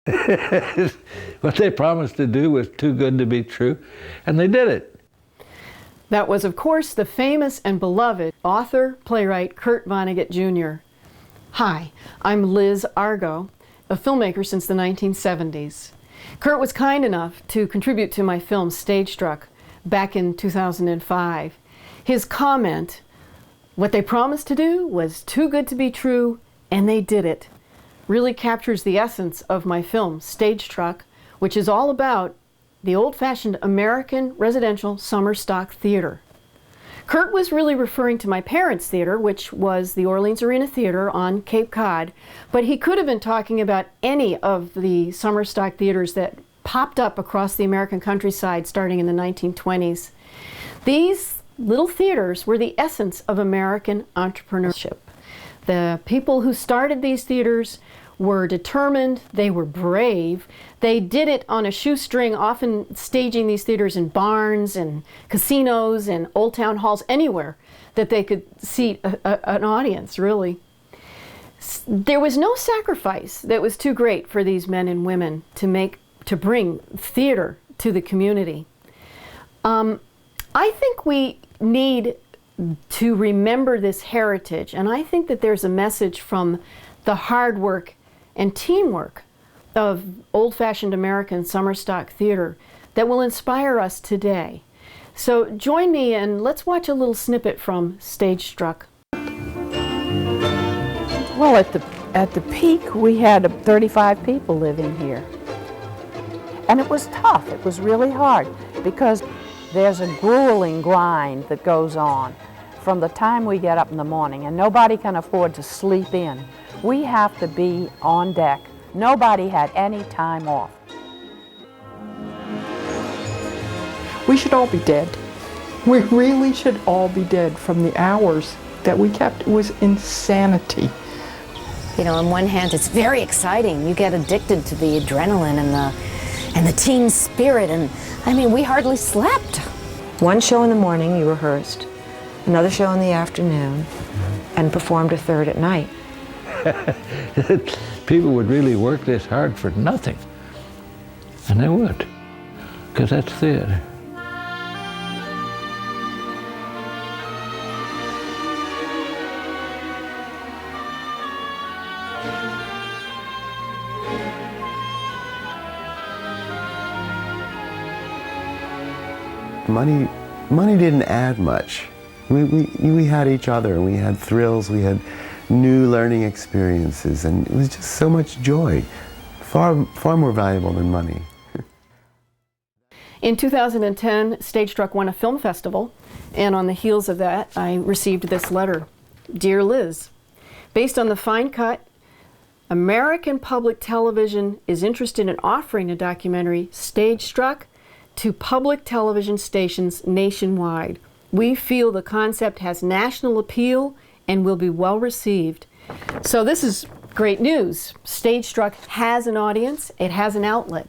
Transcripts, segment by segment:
What they promised to do was too good to be true, and they did it. That was, of course, the famous and beloved author, playwright Kurt Vonnegut Jr. Hi, I'm Liz Argo, a filmmaker since the 1970s. Kurt was kind enough to contribute to my film Stagestruck back in 2005. His comment, "What they promised to do was too good to be true, and they did it," really captures the essence of my film Stagestruck, which is all about the old-fashioned American residential summer stock theater. Kurt was really referring to my parents' theater, which was the Orleans Arena Theater on Cape Cod, but he could have been talking about any of the summer stock theaters that popped up across the American countryside starting in the 1920s. These little theaters were the essence of American entrepreneurship. The people who started these theaters were determined, they were brave, they did it on a shoestring, often staging these theaters in barns and casinos and old town halls, anywhere that they could seat an audience, really. There was no sacrifice that was too great for these men and women to bring theater to the community. I think we need to remember this heritage, and I think that there's a message from the hard work and teamwork of old-fashioned American summer stock theater that will inspire us today. So join me and let's watch a little snippet from Stagestruck. Well, at the peak, we had 35 people living here. And it was tough. It was really hard because there's a grueling grind that goes on from the time we get up in the morning, and nobody can afford to sleep in. We have to be on deck. Nobody had any time off. We should all be dead. We really should all be dead from the hours that we kept. It was insanity. You know, on one hand, it's very exciting. You get addicted to the adrenaline and the team spirit, and I mean, we hardly slept. One show in the morning you rehearsed, another show in the afternoon, and performed a third at night. People would really work this hard for nothing. And they would, because that's theater. Money didn't add much. We had each other, and we had thrills, we had new learning experiences, and it was just so much joy. Far more valuable than money. In 2010, Stagestruck won a film festival, and on the heels of that, I received this letter. Dear Liz, based on the fine cut, American Public Television is interested in offering a documentary, Stagestruck, to public television stations nationwide. We feel the concept has national appeal and will be well received. So this is great news. Stagestruck has an audience, it has an outlet.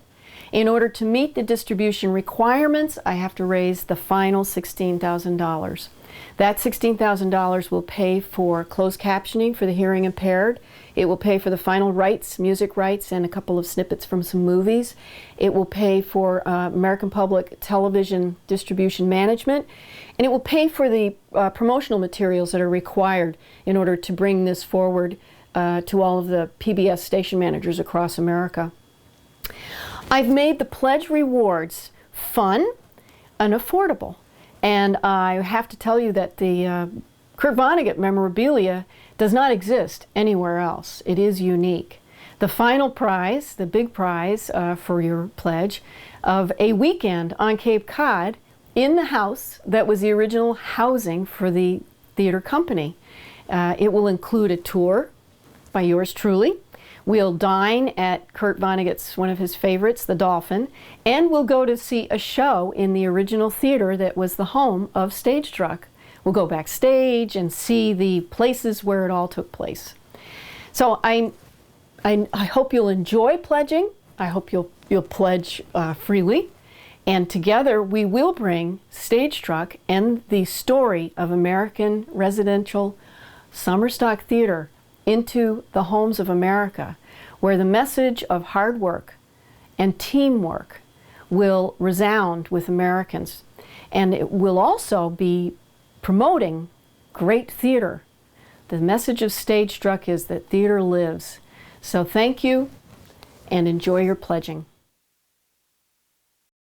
In order to meet the distribution requirements, I have to raise the final $16,000. That $16,000 will pay for closed captioning for the hearing impaired. It will pay for the final rights, music rights, and a couple of snippets from some movies. It will pay for American Public Television distribution management. And it will pay for the promotional materials that are required in order to bring this forward to all of the PBS station managers across America. I've made the pledge rewards fun and affordable. And I have to tell you that the Kurt Vonnegut memorabilia does not exist anywhere else. It is unique. The final prize, the big prize for your pledge of a weekend on Cape Cod in the house that was the original housing for the theater company. It will include a tour by yours truly. We'll dine at Kurt Vonnegut's, one of his favorites, the Dolphin, and we'll go to see a show in the original theater that was the home of Stagestruck. We'll go backstage and see the places where it all took place. So I hope you'll enjoy pledging. I hope you'll pledge freely. And together we will bring Stagestruck and the story of American residential summer stock theater into the homes of America. where the message of hard work and teamwork will resound with Americans. And it will also be promoting great theater. The message of Stagestruck is that theater lives. So thank you and enjoy your pledging.